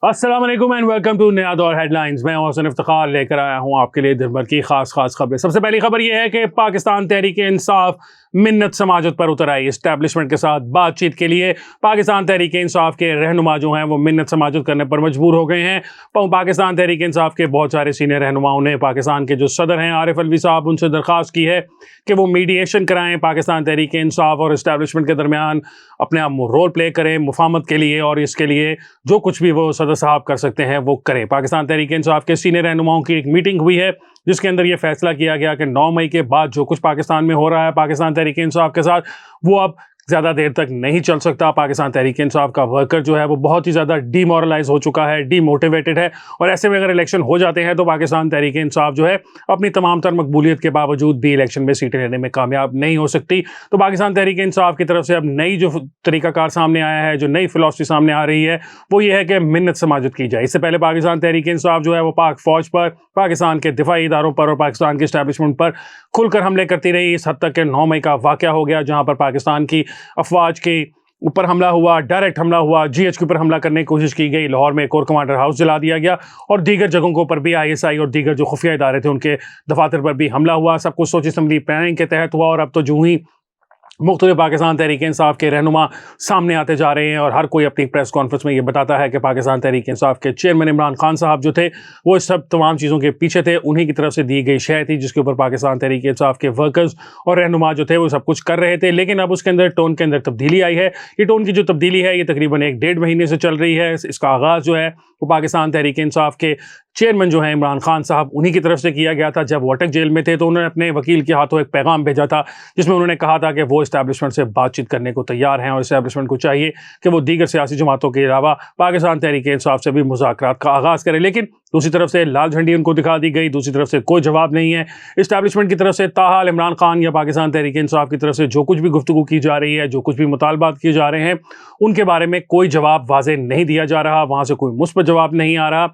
अस्सलाम वालेकुम and welcome to नया दौर हेडलाइंस। मैं हसन इफ्तिखार लेकर आया हूं आपके लिए दिन भर की खास खबरें। सबसे पहली खबर यह है कि पाकिस्तान तहरीक इंसाफ मिन्नत समाजत पर उतर आई। इस्टेब्लिशमेंट के साथ बातचीत के लिए पाकिस्तान तहरीक इंसाफ के रहनुमा जो हैं वो मिन्नत समाजत करने पर मजबूर हो गए हैं। पाकिस्तान तहरीक इंसाफ के बहुत सारे सीनियर रहनुमाओं ने पाकिस्तान के जो सदर हैं आरिफ अलवी साहब, उनसे दरख्वास्त की है कि वो मीडिएशन कराएं पाकिस्तान तहरीक इंसाफ और इस्टेब्लिशमेंट के दरमियान, अपने आप रोल प्ले करें मुफाहमत के लिए, और इसके लिए जो कुछ भी वो सदर साहब कर सकते हैं वो करें। पाकिस्तान तहरीक इंसाफ के सीनियर रहनुमाओं की एक मीटिंग हुई है जिसके अंदर ये फैसला किया गया कि 9 मई के बाद जो कुछ पाकिस्तान में हो रहा है पाकिस्तान तहरीक इंसाफ के साथ, वो अब ज़्यादा देर तक नहीं चल सकता। पाकिस्तान तहरीक इंसाफ का वर्कर जो है वो बहुत ही ज़्यादा डीमोरलाइज हो चुका है, डीमोटिवेटेड है, और ऐसे में अगर इलेक्शन हो जाते हैं तो पाकिस्तान तहरीक इंसाफ जो है अपनी तमाम तर मकबूलियत के बावजूद भी इलेक्शन में सीटें लेने में कामयाब नहीं हो सकती। तो पाकिस्तान तहरीक इंसाफ की तरफ से अब नई जो तरीकाकार सामने आया है, जो नई फिलॉसफी सामने आ रही है, वो ये है कि मिन्नत समाजत की जाए। इससे पहले पाकिस्तान तहरीक इंसाफ जो है वो पाक फौज पर, पाकिस्तान के दिफाई इदारों पर और पाकिस्तान के इस्टेब्लिशमेंट पर खुलकर हमले करती रही। इस हद तक कि 9 मई का वाक़या हो गया जहाँ पर पाकिस्तान की अफवाज के ऊपर हमला हुआ, डायरेक्ट हमला हुआ, GH के ऊपर हमला करने की कोशिश की गई, लाहौर में कोर कमांडर हाउस जला दिया गया, और दीगर जगहों पर भी ISI और दीगर जो खुफिया इदारे थे उनके दफातर पर भी हमला हुआ। सब कुछ सोची समझी प्लानिंग के तहत हुआ, और अब तो जो ही मुख्तलिफ पाकिस्तान तहरीक इंसाफ के रहनुमा सामने आते जा रहे हैं और हर कोई अपनी प्रेस कॉन्फ्रेंस में ये बताता है कि पाकिस्तान तहरीक इंसाफ के चेयरमैन इमरान खान साहब जो थे वो इस सब तमाम चीज़ों के पीछे थे। उन्हीं की तरफ से दी गई शय थी जिसके ऊपर पाकिस्तान तहरीक इंसाफ के वर्कर्स और रहनुमा जो थे वो सब कुछ कर रहे थे। लेकिन अब उसके अंदर टोन के अंदर तब्दीली आई है। ये टोन की जो तब्दीली है ये तकरीबन 1-1.5 महीने से चल रही है। इसका आगाज़ जो है वो पाकिस्तान तहरीक इंसाफ के चेयरमैन जो हैं इमरान खान साहब, उन्हीं की तरफ से किया गया था। जब वो अटक जेल में थे तो उन्होंने अपने वकील के हाथों एक पैगाम भेजा था जिसमें उन्होंने कहा था कि वो इस्टेब्लिशमेंट से बातचीत करने को तैयार हैं और इस्टेब्लिशमेंट को चाहिए कि वो दीगर सियासी जमातों के अलावा पाकिस्तान तहरीक इंसाफ से भी मुज़ाकरात का आगाज़ करें। लेकिन दूसरी तरफ से लाल झंडी उनको दिखा दी गई, दूसरी तरफ से कोई जवाब नहीं है इस्टेब्लिशमेंट की तरफ से। ताहाल इमरान खान या पाकिस्तान तहरीक इंसाफ की तरफ से जो कुछ भी गुफ्तगू की जा रही है, जो कुछ भी मुतालबात किए जा रहे हैं, उनके बारे में कोई जवाब वाज़ेह नहीं दिया जा रहा, वहाँ से कोई मुस्बत जवाब नहीं आ रहा।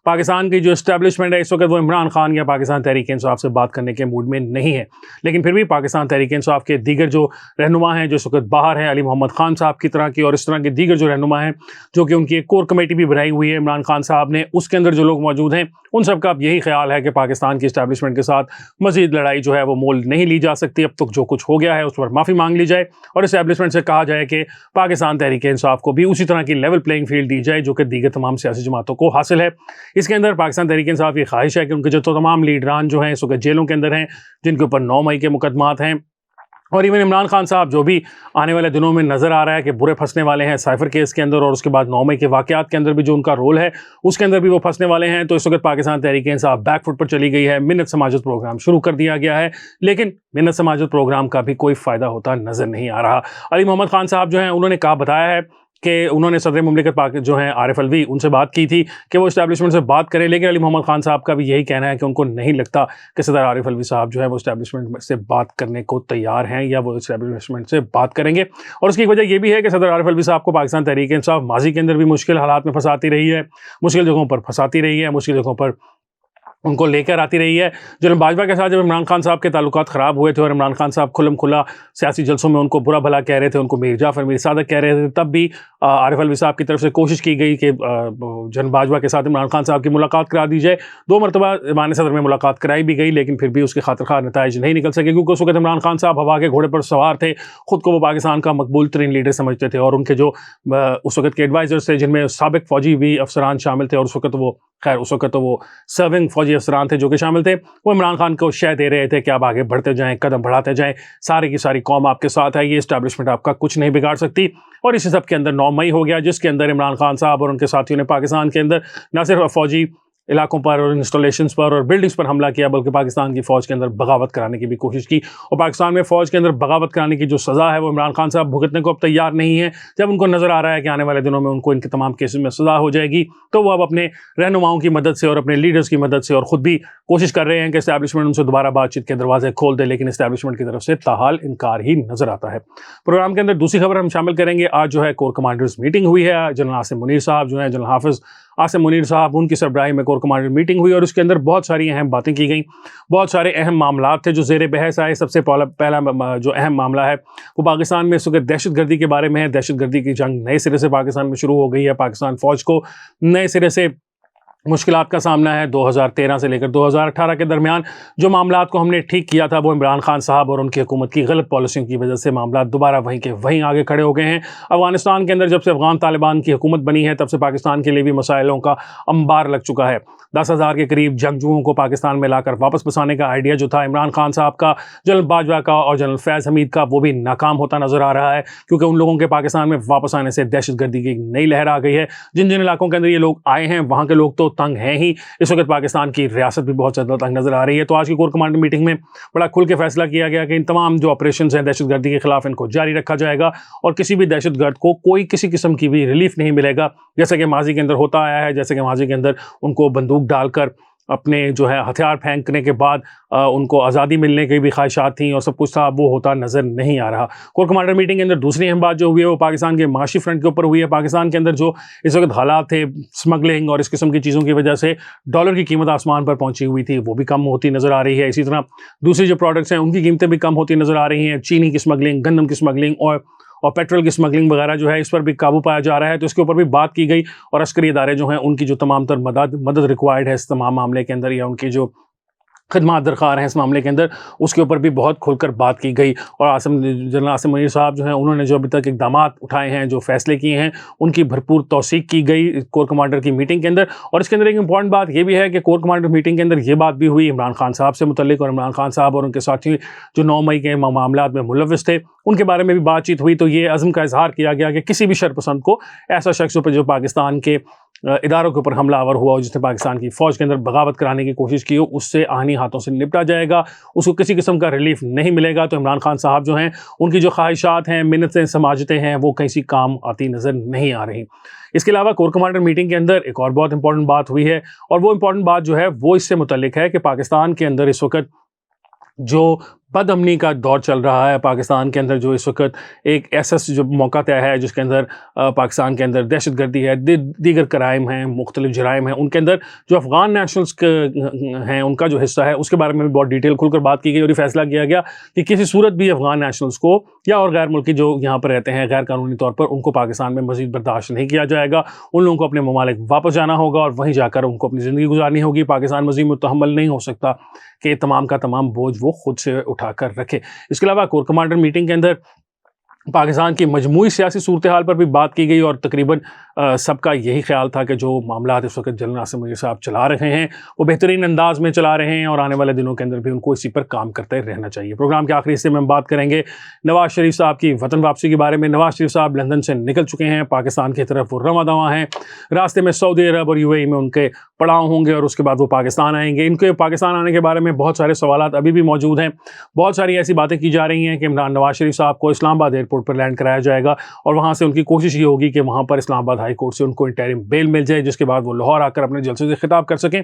पाकिस्तान की जो इस्टेब्लिशमेंट है इस वक्त वो इमरान खान या पाकिस्तान तहरीक इंसाफ से बात करने के मूड में नहीं है। लेकिन फिर भी पाकिस्तान तहरीक इंसाफ के दीगर जो रहनुमा हैं जो इस वक्त बाहर हैं, अली मोहम्मद खान साहब की तरह की और इस तरह के दीगर जो रहनुमा हैं जो कि उनकी एक कोर कमेटी भी बनाई हुई है इमरान खान साहब ने, उसके अंदर जो लोग मौजूद हैं उन सबका अब यही ख्याल है कि पाकिस्तान की इस्टेब्लिशमेंट के साथ मजीद लड़ाई जो है वो मोल नहीं ली जा सकती। अब तक जो कुछ हो गया है उस पर माफ़ी मांग ली जाए और इस्टेब्लिशमेंट से कहा जाए कि पाकिस्तान तहरीक इंसाफ को भी उसी तरह की लेवल प्लेइंग फील्ड दी जाए जो कि दीगर तमाम सियासी जमातों को हासिल है। इसके अंदर पाकिस्तान तहरीक इंसाफ की ख्वाहिश है कि उनके जो तमाम लीडरान जो हैं इस वक्त जेलों के अंदर हैं, जिनके ऊपर 9 मई के मुकदमात हैं, और इवन इमरान खान साहब जो भी आने वाले दिनों में नज़र आ रहा है कि बुरे फंसने वाले हैं साइफर केस के अंदर, और उसके बाद 9 मई के वाक़यात के अंदर भी जो उनका रोल है उसके अंदर भी वो फंसने वाले हैं। तो इस वक्त पाकिस्तान तहरीक इंसाफ बैकफुट पर चली गई है। मिन्नत समाजत प्रोग्राम शुरू कर दिया गया है, लेकिन मिन्नत समाजत प्रोग्राम का भी कोई फ़ायदा होता नज़र नहीं आ रहा। अली मोहम्मद खान साहब जो हैं उन्होंने बताया है कि उन्होंने सदर मुमलिकत पाक जो हैं आरिफ अलवी उनसे बात की थी कि वो इस्टेब्लिशमेंट से बात करें, लेकिन अली मोहम्मद खान साहब का भी यही कहना है कि उनको नहीं लगता कि सदर आरिफ अलवी साहब जो है वो इस्टेब्लिशमेंट से बात करने को तैयार हैं या वो इस्टेब्लिशमेंट से बात करेंगे। और उसकी वजह ये भी है कि सदर आरिफ अलवी साहब को पाकिस्तान तहरीक इंसाफ माजी के अंदर भी मुश्किल हालात में फंसाती रही है, मुश्किल जगहों पर फंसाती रही है, मुश्किल जगहों पर उनको लेकर आती रही है। जनरल बाजवा के साथ जब इमरान खान साहब के ताल्लुकात ख़राब हुए थे और इमरान खान साहब खुल्लम खुला सियासी जलसों में उनको बुरा भला कह रहे थे, उनको मीर जाफ़र मीर सादक कह रहे थे, तब भी आरिफ अलवी साहब की तरफ से कोशिश की गई कि जनरल बाजवा के साथ इमरान खान साहब की मुलाकात करा दी जाए। 2 मरतबा ईमान सदर में मुलाकात कराई भी गई, लेकिन फिर भी उसके खातिर खा नताइज नहीं निकल सके, क्योंकि उस वक्त इमरान खान साहब हवा के घोड़े पर सवार थे। ख़ुद को वो पाकिस्तान का मकबूल तरीन लीडर समझते थे, और उनके जो उस वक्त के एडवाइज़र्स थे जिनमें साबिक फ़ौजी भी अफसरान शामिल थे, और उस वक्त तो वो सर्विंग फ़ौजी अफसरान थे जो कि शामिल थे, वो इमरान खान को शय दे रहे थे कि आप आगे बढ़ते जाएं, कदम बढ़ाते जाएं, सारी की सारी कौम आपके साथ है, ये इस्टेब्लिशमेंट आपका कुछ नहीं बिगाड़ सकती। और इसी सब के अंदर 9 मई हो गया, जिसके अंदर इमरान खान साहब और उनके साथियों ने पाकिस्तान के अंदर न सिर्फ फ़ौजी इलाकों पर और इंस्टॉलेशंस पर और बिल्डिंग्स पर हमला किया, बल्कि पाकिस्तान की फ़ौज के अंदर बगावत कराने की भी कोशिश की। और पाकिस्तान में फ़ौज के अंदर बगावत कराने की जो सज़ा है वो इमरान खान साहब भुगतने को अब तैयार नहीं है। जब उनको नज़र आ रहा है कि आने वाले दिनों में उनको इनके तमाम केसेस में सज़ा हो जाएगी, तो वो अब अपने रहनुमाओं की मदद से और अपने लीडर्स की मदद से और ख़ुद भी कोशिश कर रहे हैं कि इस्टेब्लिशमेंट उनसे दोबारा बातचीत के दरवाजे खोल दे, लेकिन इस्टेब्लिशमेंट की तरफ से ताहाल इनकार ही नज़र आता है। प्रोग्राम के अंदर दूसरी खबर हम शामिल करेंगे। आज जो है कोर कमांडर्स मीटिंग हुई है। जनरल आसिम मुनीर साहब जो हैं, जनरल हाफिज़ आसिम मुनीर साहब, उनकी सरबराही में कोर कमांडर मीटिंग हुई और उसके अंदर बहुत सारी अहम बातें की गई, बहुत सारे अहम मामला थे जो ज़ेर बहस आए। सबसे पहला जो अहम मामला है वो पाकिस्तान में इस वक्त दहशतगर्दी के बारे में है। दहशतगर्दी की जंग नए सिरे से पाकिस्तान में शुरू हो गई है। पाकिस्तान फ़ौज को नए सिरे से मुश्किलात का सामना है। 2013 से लेकर 2018 के दरमियान जो मामलात को हमने ठीक किया था वो इमरान खान साहब और उनकी हुकूमत की गलत पॉलिसियों की वजह से मामलात दोबारा वहीं के वहीं आगे खड़े हो गए हैं। अफगानिस्तान के अंदर जब से अफगान तालिबान की हुकूमत बनी है तब से पाकिस्तान के लिए भी मसाइलों का अंबार लग चुका है। 10,000 के करीब जंगजुओं को पाकिस्तान में लाकर वापस बसाने का आइडिया जो था इमरान खान साहब का, जनरल बाजवा का और जनरल फैज़ हमीद का, वो भी नाकाम होता नज़र आ रहा है, क्योंकि उन लोगों के पाकिस्तान में वापस आने से दहशतगर्दी की नई लहर आ गई है। जिन जिन इलाकों के अंदर ये लोग आए हैं वहाँ के लोग तो तंग हैं ही, इस वक्त पाकिस्तान की रियासत भी बहुत ज़्यादा तंग नज़र आ रही है। तो आज की कोर कमांडर मीटिंग में बड़ा खुल के फैसला किया गया कि इन तमाम जो ऑपरेशन हैं दहशतगर्दी के खिलाफ इनको जारी रखा जाएगा और किसी भी दहशतगर्द को कोई किसी किस्म की भी रिलीफ नहीं मिलेगा, जैसे कि माजी के अंदर होता आया है। जैसे कि माजी के अंदर उनको बंदूक डालकर अपने जो है हथियार फेंकने के बाद उनको आज़ादी मिलने की भी ख्वाहिशात थी और सब कुछ था, वो होता नज़र नहीं आ रहा। कोर कमांडर मीटिंग के अंदर दूसरी अहम बात जो हुई है वो पाकिस्तान के माशी फ्रंट के ऊपर हुई है। पाकिस्तान के अंदर जो इस वक्त हालात थे स्मगलिंग और इस किस्म की चीज़ों की वजह से डॉलर की कीमत आसमान पर पहुंची हुई थी, वो भी कम होती नज़र आ रही है। इसी तरह दूसरी जो प्रोडक्ट्स हैं उनकी कीमतें भी कम होती नज़र आ रही हैं। चीनी की स्मगलिंग, गंदम की स्मगलिंग और पेट्रोल की स्मगलिंग वगैरह जो है इस पर भी काबू पाया जा रहा है। तो इसके ऊपर भी बात की गई और अस्करी इदारे जो हैं उनकी जो तमाम तर मदद रिक्वायर्ड है इस तमाम मामले के अंदर, या उनकी जो खदमात दरकार हैं इस मामले के अंदर, उसके ऊपर भी बहुत खुलकर बात की गई। और जनरल आसिम मुनीर साहब जो हैं उन्होंने जो अभी तक इक़दामात उठाए हैं, जो फैसले किए हैं, उनकी भरपूर तौसीक की गई कोर कमांडर की मीटिंग के अंदर। और इसके अंदर एक इंपॉर्टेंट बात ये भी है कि कोर कमांडर मीटिंग के अंदर ये बात भी हुई इमरान खान साहब से मुतल्लिक, और इमरान खान साहब और उनके साथी जो 9 मई के मामलात में मुलव्वस थे उनके बारे में भी बातचीत हुई। तो ये अज़्म का इजहार किया गया कि किसी भी शरपसंद को, ऐसा शख्स जो पाकिस्तान के इदारों के ऊपर हमलावर हुआ और जिसने पाकिस्तान की फ़ौज के अंदर बगावत कराने की कोशिश की हो, उससे आनी हाथों से निपटा जाएगा, उसको किसी किस्म का रिलीफ नहीं मिलेगा। तो इमरान खान साहब जो हैं उनकी जो ख्वाहिशात हैं, मिन्नतें समाजतें हैं, वो किसी काम आती नज़र नहीं आ रही। इसके अलावा कोर कमांडर मीटिंग के अंदर एक और बहुत इंपॉर्टेंट बात हुई है, और वो इंपॉर्टेंट बात जो है वो इससे मुतल्लिक है कि पाकिस्तान के अंदर इस वक्त जो बदअमनी का दौर चल रहा है, पाकिस्तान के अंदर जो इस वक्त एक ऐसा जो मौका तय है जिसके अंदर पाकिस्तान के अंदर दहशतगर्दी है, दीगर कराइम हैं, मुख्तलिफ जराइम हैं, उनके अंदर जो अफ़गान नेशनल्स हैं उनका जो हिस्सा है उसके बारे में भी बहुत डिटेल खुलकर बात की गई। और ये फैसला किया गया कि किसी सूरत भी अफ़गान नेशनल्स को या और गैर मुल्की जो यहाँ पर रहते हैं गैर कानूनी तौर पर, उनको पाकिस्तान में मज़ीद बर्दाश्त नहीं किया जाएगा। उन लोगों को अपने ममालिक वापस जाना होगा और वहीं जाकर उनको अपनी ज़िंदगी गुजारनी होगी। पाकिस्तान मज़ीद मुतहम्मल नहीं हो सकता कि तमाम का तमाम बोझ वो खुद से उठाकर रखे। इसके अलावा कोर कमांडर मीटिंग के अंदर पाकिस्तान की मजमूई सियासी सूरत हाल पर भी बात की गई और तकरीबन सबका यही ख्याल था कि जो मामला इस वक्त जनरल आसिम मुनीर साहब चला रहे हैं वो बेहतरीन अंदाज में चला रहे हैं और आने वाले दिनों के अंदर भी उनको इसी पर काम करते रहना चाहिए। प्रोग्राम के आखिरी हिस्से में हम बात करेंगे नवाज शरीफ साहब की वतन वापसी के बारे में। नवाज शरीफ साहब लंदन से निकल चुके हैं, पाकिस्तान की तरफ वो रवां दवां हैं। रास्ते में सऊदी अरब और UAE में उनके पड़ाव होंगे और उसके बाद वो पाकिस्तान आएंगे। इनके पाकिस्तान आने के बारे में बहुत सारे सवालात अभी भी मौजूद हैं। बहुत सारी ऐसी बातें की जा रही हैं कि नवाज शरीफ साहब को इस्लामाबाद एयरपोर्ट पर लैंड कराया जाएगा और वहाँ से उनकी कोशिश ये होगी कि वहाँ पर इस्लामाबाद हाई कोर्ट से उनको इंटरिम बेल मिल जाए, जिसके बाद वो लाहौर आकर अपने जलसे से खिताब कर सकें।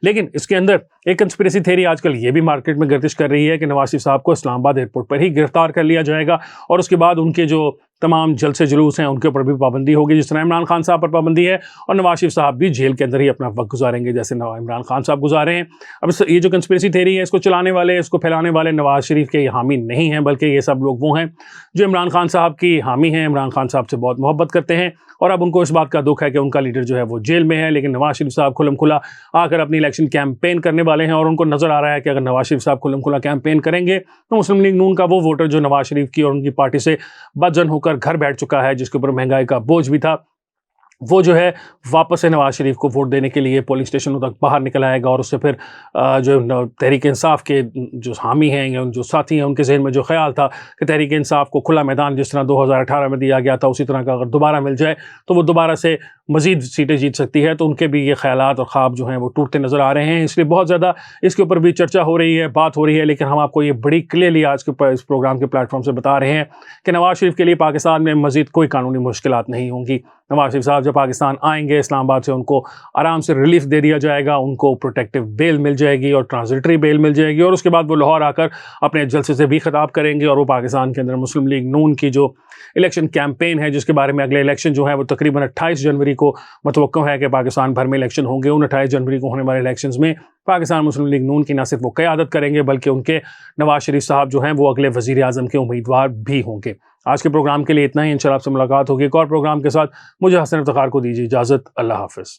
लेकिन इसके अंदर एक कंस्पिरेसी थ्योरी आजकल ये भी मार्केट में गर्दिश कर रही है कि नवाज शरीफ साहब को इस्लामाबाद एयरपोर्ट पर ही गिरफ्तार कर लिया जाएगा और उसके बाद उनके जो तमाम जलसे जुलूस हैं उनके ऊपर भी पाबंदी होगी, जिस तरह इमरान खान साहब पर पाबंदी है, और नवाज शरीफ साहब भी जेल के अंदर ही अपना वक्त गुजारेंगे जैसे इमरान खान साहब गुजारे हैं। अब ये जो कंस्पिरेसी थ्योरी है इसको चलाने वाले, इसको फैलाने वाले नवाज शरीफ के हामी नहीं हैं, बल्कि ये सब लोग वो हैं जो इमरान खान साहब की हामी हैं, इमरान खान साहब से बहुत मोहब्बत करते हैं और अब उनको इस बात का दुख है कि उनका लीडर जो है वो जेल में है। लेकिन नवाज शरीफ साहब खुलम खुला आकर अपनी इलेक्शन कैंपेन करने वाले हैं और उनको नज़र आ रहा है कि अगर नवाज शरीफ साहब खुलम खुला कैंपेन करेंगे तो मुस्लिम लीग नून का वो वोटर जो नवाज शरीफ की और उनकी पार्टी से बदजन होकर घर बैठ चुका है, जिसके ऊपर महंगाई का बोझ भी था, वो जो है वापस से नवाज शरीफ को वोट देने के लिए पोलिंग स्टेशनों तक बाहर निकल आएगा और उससे फिर जो तहरीक इंसाफ के जो हामी हैं या जो साथी हैं उनके जहन में जो ख्याल था कि तहरीक इंसाफ को खुला मैदान जिस तरह 2018 में दिया गया था उसी तरह का अगर दोबारा मिल जाए तो वो दोबारा से मज़ीद सीटें जीत सकती है, तो उनके भी ये ख्यालात और ख्वाब जो हैं वो टूटते नज़र आ रहे हैं। इसलिए बहुत ज़्यादा इसके ऊपर भी चर्चा हो रही है, बात हो रही है। लेकिन हम आपको ये बड़ी क्लियरली आज के इस प्रोग्राम के प्लेटफॉर्म से बता रहे हैं कि नवाज शरीफ के लिए पाकिस्तान में मज़ीद कोई कानूनी मुश्किलात नहीं होंगी। نواز شریف صاحب جب پاکستان آئیں گے اسلام آباد سے ان کو آرام سے ریلیف دے دیا جائے گا, ان کو پروٹیکٹیو بیل مل جائے گی اور ٹرانزٹری بیل مل جائے گی, اور اس کے بعد وہ لاہور آ کر اپنے جلسے سے بھی خطاب کریں گے, اور وہ پاکستان کے اندر مسلم لیگ نون کی جو الیکشن کیمپین ہے جس کے بارے میں اگلے الیکشن جو ہے وہ تقریباً 28 جنوری کو متوقع ہے کہ پاکستان بھر میں الیکشن ہوں گے. ان 28 جنوری کو ہونے والے الیکشنز میں پاکستان مسلم لیگ نون کی نہ صرف وہ قیادت کریں گے بلکہ ان کے نواز شریف صاحب جو ہیں وہ اگلے وزیر اعظم کے امیدوار بھی ہوں گے. آج کے پروگرام کے لیے اتنا ہی, انشاءاللہ آپ سے ملاقات ہوگی ایک اور پروگرام کے ساتھ. مجھے حسن افتخار کو دیجیے اجازت, اللہ حافظ.